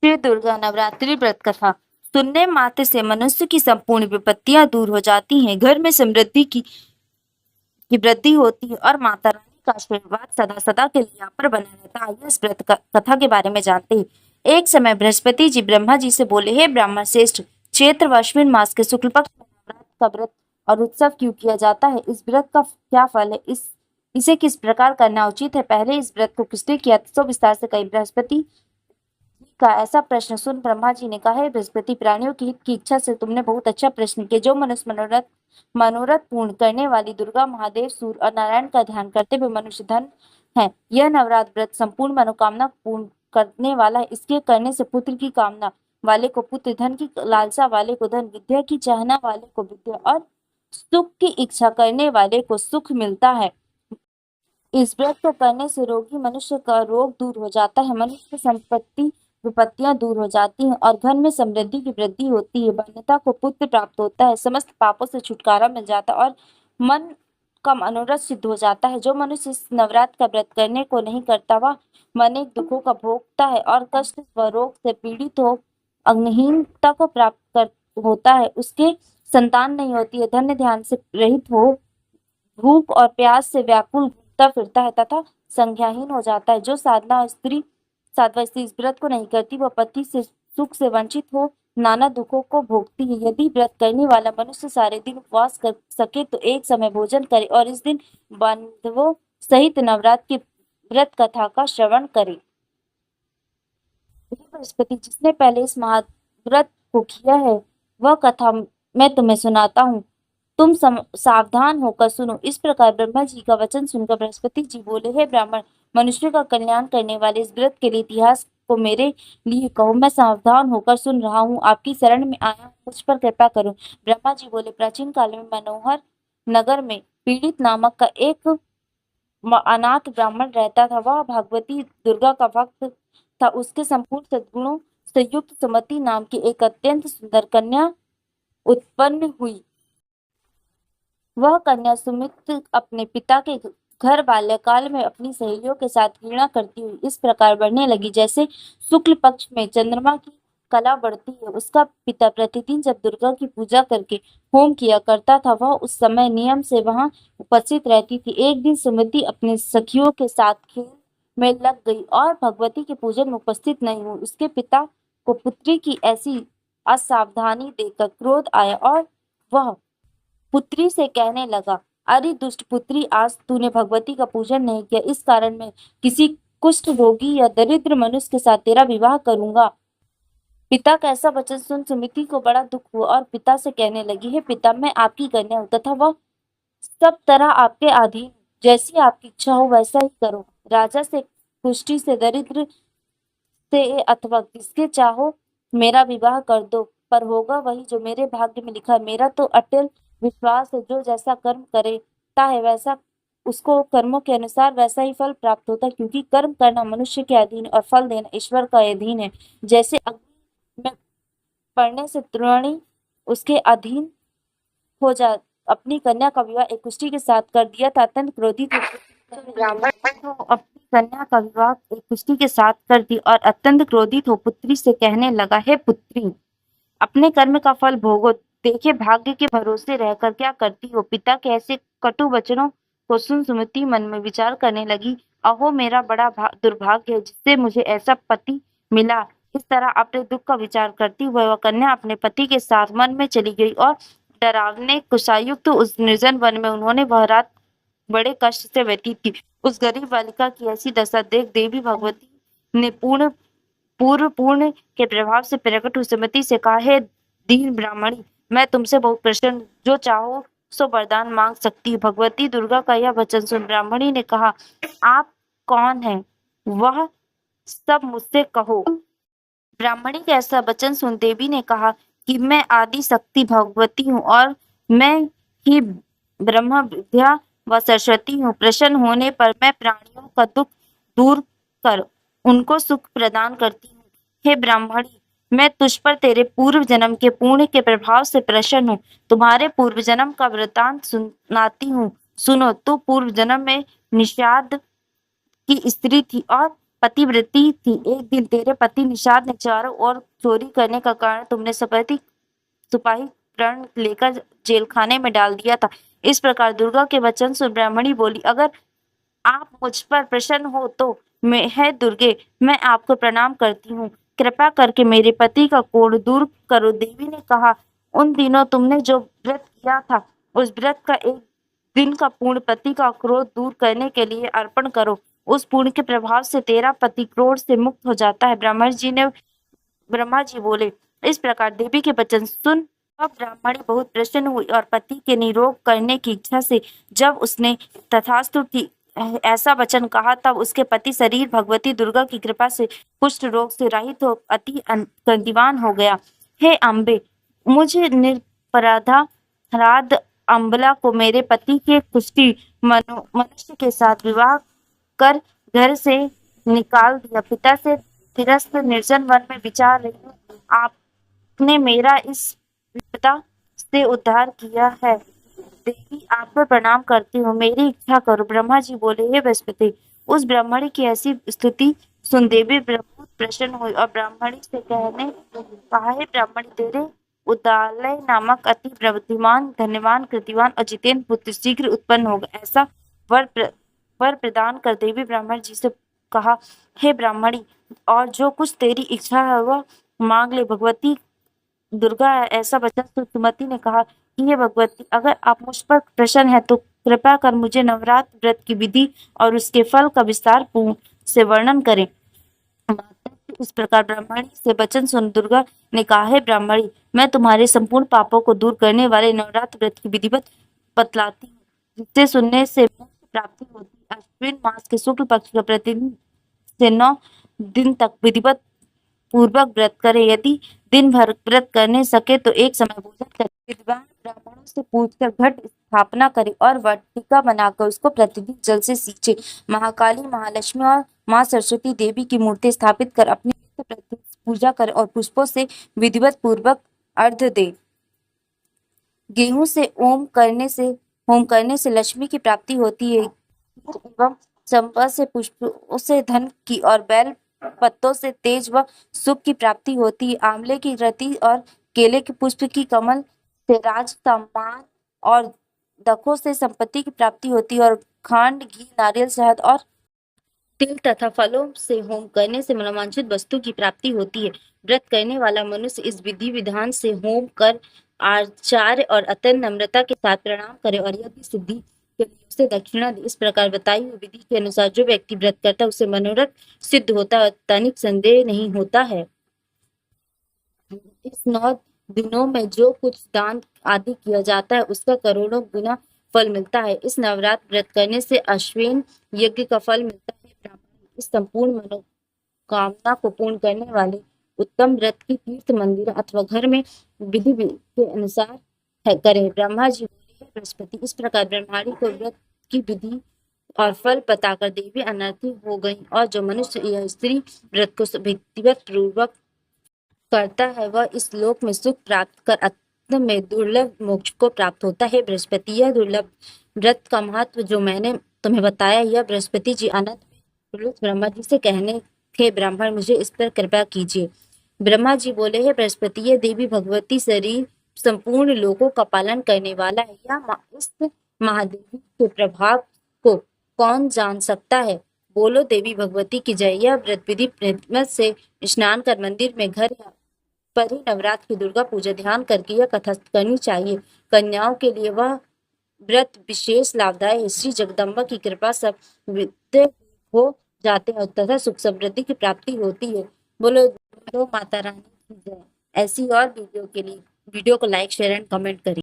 श्री दुर्गा नवरात्रि व्रत कथा सुनने मात्र से मनुष्य की संपूर्ण विपत्तियां दूर हो जाती हैं। घर में समृद्धि की वृद्धि होती है और माता रानी का आशीर्वाद सदा सदा के लिए यहाँ पर बना रहता है। इस व्रत कथा के बारे में जानते हैं। एक समय बृहस्पति जी ब्रह्मा जी से बोले, हे ब्राह्मण श्रेष्ठ, चैत्र व अश्विन मास के शुक्ल पक्ष में नवरात्र का व्रत और उत्सव क्यों किया जाता है? इस व्रत का क्या फल है? इसे किस प्रकार करना उचित है? पहले इस व्रत को किसने किया? तो विस्तार से कही। बृहस्पति का ऐसा प्रश्न सुन ब्रह्मा जी ने कहा, हे बृहस्पति, प्राणियों की हित की इच्छा से तुमने बहुत अच्छा प्रश्न किया। जो मनुष्य मनोरथ पूर्ण करने वाली दुर्गा, महादेव, सूर्य और नारायण का ध्यान करते हुए मनुष्य धन है, यह नवरात्र व्रत संपूर्ण मनोकामना पूर्ण करने वाला है। इसके करने से पुत्र की कामना वाले को पुत्र, धन की लालसा वाले को धन, विद्या की चाहना वाले को विद्या और सुख की इच्छा करने वाले को सुख मिलता है। इस व्रत को करने से रोगी मनुष्य का रोग दूर हो जाता है, मनुष्य की संपत्ति विपत्तियां दूर हो जाती हैं और घर में समृद्धि की वृद्धि होती है। वन्यता को पुत्र प्राप्त होता है, समस्त पापों से छुटकारा मिल जाता है और मन का मनोरथ सिद्ध हो जाता है। जो मनुष्य इस नवरात्र का व्रत करने को नहीं करता, वह अनेक दुखों का भोगता है और कष्ट व रोग से पीड़ित हो अग्निहीनता को प्राप्त कर होता है। उसके संतान नहीं होती है, धन्य ध्यान से रहित हो भूख और प्यास से व्याकुल घूमता फिरता है तथा संज्ञाहीन हो जाता है। जो साधवा स्त्री इस व्रत को नहीं करती, वह पति से सुख से वंचित हो नाना दुखों को भोगती है। यदि व्रत करने वाला मनुष्य सारे दिन उपवास कर सके तो एक समय भोजन करे और इस दिन बांधवों सहित नवरात्र की व्रत कथा का श्रवण करे। बृहस्पति, जिसने पहले इस महाव्रत को किया है, वह कथा मैं तुम्हें सुनाता हूँ। तुम सावधान होकर सुनो। इस प्रकार ब्रह्मा जी का वचन सुनकर बृहस्पति जी बोले, हे ब्राह्मण, मनुष्य का कल्याण करने वाले इस व्रत के लिए इतिहास को मेरे लिए कहो। मैं सावधान होकर सुन रहा हूँ, आपकी शरण में आया हूँ, मुझ पर कृपा करो। ब्रह्मा जी बोले, प्राचीन काल में मनोहर नगर में पीड़ित नामक का एक अनाथ ब्राह्मण रहता था। वह भगवती दुर्गा का भक्त था। उसके संपूर्ण सद्गुणों से युक्त सुमति नाम की एक अत्यंत सुंदर कन्या उत्पन्न हुई। वह कन्या सुमित अपने पिता के घर बाल्यकाल में अपनी सहेलियों के साथ क्रीड़ा करती हुई इस प्रकार बढ़ने लगी, जैसे शुक्ल पक्ष में चंद्रमा की कला बढ़ती है। उसका पिता प्रतिदिन जब दुर्गा की पूजा करके होम किया करता था, वह उस समय नियम से वहां उपस्थित रहती थी। एक दिन सुमति अपने सखियों के साथ खेल में लग गई और भगवती के पूजन में उपस्थित नहीं हुई। उसके पिता को पुत्री की ऐसी असावधानी देखकर क्रोध आया और वह पुत्री से कहने लगा, अरे दुष्ट पुत्री, आज तूने भगवती का पूजन नहीं किया, इस कारण मैं किसी कुष्ठ रोगी या दरिद्र मनुष्य के साथ तेरा विवाह करूंगा। पिता का ऐसा वचन सुन सुमिति को बड़ा दुख हुआ और पिता से कहने लगी, हे पिता, मैं आपकी कन्या हूं तथा वह सब तरह आपके अधीन। जैसी आपकी इच्छा हो वैसा ही करो। राजा से, कुष्ठी से, दरिद्र से अथवा किसके चाहो मेरा विवाह कर दो, पर होगा वही जो मेरे भाग्य में लिखा है। मेरा तो अटल विश्वास है, जो जैसा कर्म करता है वैसा उसको कर्मों के अनुसार वैसा ही फल प्राप्त होता है, क्योंकि कर्म करना मनुष्य के अधीन और फल देना ईश्वर का अधीन है। जैसे अग्नि में पड़ने से त्रिणी उसके अधीन हो जा अपनी कन्या का विवाह एक कुष्ठी के साथ कर दिया था। अत्यंत क्रोधित होकर ब्राह्मण को अपनी कन्या का विवाह एक कुष्ठी के साथ कर दी और अत्यंत क्रोधित हो पुत्री से कहने लगा, हे पुत्री, अपने कर्म का फल भोगो। देखे भाग्य के भरोसे रहकर क्या करती हो। पिता के ऐसे कटु वचनों को सुन सुमति मन में विचार करने लगी, अहो मेरा बड़ा दुर्भाग्य है जिससे मुझे ऐसा पति मिला। इस तरह अपने दुख का विचार करती हुए वह कन्या अपने पति के साथ वन में चली गई और डरावने कुशायुक्त उस निर्जन वन में उन्होंने वह रात बड़े कष्ट से व्यतीत की। उस गरीब बालिका की ऐसी दशा देख देवी भगवती ने पूर्ण के प्रभाव से प्रकट हुई सुमति से कहा, हे दीन ब्राह्मणी, मैं तुमसे बहुत प्रसन्न, जो चाहो सो वरदान मांग सकती हूँ। भगवती दुर्गा का यह वचन सुन ब्राह्मणी ने कहा, आप कौन हैं, वह सब मुझसे कहो। ब्राह्मणी के ऐसा वचन सुन देवी ने कहा कि मैं आदि शक्ति भगवती हूँ और मैं ही ब्रह्म विद्या व सरस्वती हूँ। प्रसन्न होने पर मैं प्राणियों का दुख दूर कर उनको सुख प्रदान करती हूँ। हे ब्राह्मणी, मैं तुझ पर तेरे पूर्व जन्म के पुण्य के प्रभाव से प्रसन्न हूँ। तुम्हारे पूर्व जन्म का वृतांत सुनाती हूँ। सुनो, तू पूर्व जन्म में निषाद की स्त्री थी और पतिव्रती थी। एक दिन तेरे पति निषाद ने चारों ओर चोरी करने का कारण तुमने सिपाही प्रण लेकर जेलखाने में डाल दिया था। इस प्रकार दुर्गा के वचन सुन ब्राह्मणी बोली, अगर आप मुझ पर प्रसन्न हो तो मैं है दुर्गे, मैं आपको प्रणाम करती हूँ। कृपा करके मेरे पति का कोढ़ दूर करो। देवी ने कहा, उन दिनों तुमने जो व्रत किया था उस व्रत का एक दिन का पुण्य पति का क्रोध दूर करने के लिए अर्पण करो। उस पुण्य के प्रभाव से तेरा पति क्रोध से मुक्त हो जाता है। ब्रह्मा जी बोले। इस प्रकार देवी के वचन सुन अब ब्राह्मणी बहुत प्रसन्न हुई और पति के निरोग करने की इच्छा से जब उसने तथास्तु ऐसा वचन कहा तब उसके पति शरीर भगवती दुर्गा की कृपा से कुष्ठ रोग से रहित हो अति कांतिवान हो गया। हे अम्बे, मुझे निरपराध अम्बला को मेरे पति के कुष्ठी मनुष्य के साथ विवाह कर घर से निकाल दिया। पिता से तिरस्क निर्जन वन में विचार रही हूँ। आपने मेरा इस विपदा से उद्धार किया है। देवी, आप पर प्रणाम करती हूँ, मेरी इच्छा करो। ब्रह्मा जी बोले, हे बृहस्पति, उस ब्राह्मणी की ऐसी स्तुति सुन देवी बहुत प्रसन्न हुई और ब्राह्मणी से कहा, हे ब्राह्मणी, तेरे उदालय नामक अति बुद्धिमान, धन्यवान, कृतिवान और जितेंद्र पुत्र शीघ्र उत्पन्न होगा। ऐसा वर प्रदान कर देवी ब्राह्मण जी से कहा, हे ब्राह्मणी, और जो कुछ तेरी इच्छा है वह मांग ले। भगवती दुर्गा ऐसा वचन सुन सुमति ने कहा कि हे भगवती, अगर आप मुझ पर प्रसन्न है तो कृपा कर मुझे नवरात्र व्रत की विधि और उसके फल का विस्तार पूर्ण से वर्णन करें। इस प्रकार ब्राह्मणी से वचन सुन दुर्गा ने कहा, हे ब्राह्मणी, मैं तुम्हारे संपूर्ण पापों को दूर करने वाले नवरात्र व्रत की विधिवत बतलाती हूँ, जिससे सुनने से मोक्ष प्राप्ति होती है। अश्विन मास के शुक्ल पक्ष का प्रतिदिन से 9 दिन तक विधिवत पूर्वक व्रत करे। यदि दिन भर व्रत करने सके तो एक समय भोजन करे। विद्वान ब्राह्मणों से पूछकर घट स्थापना करे और वाटिका बनाकर उसको प्रतिदिन जल से सींचे। महाकाली, महालक्ष्मी और माँ सरस्वती देवी की मूर्ति स्थापित कर अपनी नित्य प्रतिदिन पूजा करे और पुष्पों से विधिवत पूर्वक अर्घ्य दे। गेहूं से होम करने से लक्ष्मी की प्राप्ति होती है। एवं चंपा से पुष्पों से धन की और बेल पत्तों से तेज व सुख की प्राप्ति होती है। आंवले की रति और केले के पुष्प की कमल से राज, सम्मान और दखों से संपत्ति की प्राप्ति होती है। और खांड, घी, नारियल, शहद और तिल तथा फलों से होम करने से मनोवांछित वस्तु की प्राप्ति होती है। व्रत करने वाला मनुष्य इस विधि विधान से होम कर आचार्य और अत्यंत नम्रता के साथ प्रणाम करे और यदि सिद्धि के लिए उसे दक्षिणा दे। इस प्रकार बताई हुई विधि के अनुसार जो व्यक्ति व्रत करता है उसे मनोरथ सिद्ध होता है, तनिक संदेह नहीं होता है। इस 9 दिनों में जो कुछ दान आदि किया जाता है उसका करोड़ों गुना फल मिलता है। इस नवरात्र व्रत करने से अश्विन यज्ञ का फल मिलता है। इस संपूर्ण मनोकामना को पूर्ण करने वाले उत्तम व्रत की तीर्थ मंदिर अथवा घर में विधि के अनुसार करे। ब्रह्मा जी बोले, बृहस्पति, इस प्रकार ब्रह्माणी को व्रत की विधि और फल बताकर देवी अनर्थी हो गई और जो मनुष्य यह स्त्री व्रत को विधिवत पूर्वक करता है वह इस लोक में सुख प्राप्त कर अंत में दुर्लभ मोक्ष को प्राप्त होता है। बृहस्पति, यह दुर्लभ व्रत का महत्व जो मैंने तुम्हें बताया, यह बृहस्पति जी अनंत ब्रह्मा जी से कहने थे, ब्राह्मण मुझे इस पर कृपा कीजिए। ब्रह्मा जी बोले, हे बृहस्पति, ये देवी भगवती शरीर संपूर्ण लोकों का पालन करने वाला है। इस महादेवी के प्रभाव को कौन जान सकता है? बोलो देवी भगवती की जय। यह व्रत विधि से स्नान कर मंदिर में घर पर ही नवरात्र की दुर्गा पूजा ध्यान करके यह कथा करनी चाहिए। कन्याओं के लिए वह व्रत विशेष लाभदायक है। श्री जगदम्बा की कृपा सब विद्य हो जाते हैं तथा सुख समृद्धि की प्राप्ति होती है। बोलो माता रानी की जय। ऐसी और वीडियो के लिए वीडियो को लाइक, शेयर एंड कमेंट करिए।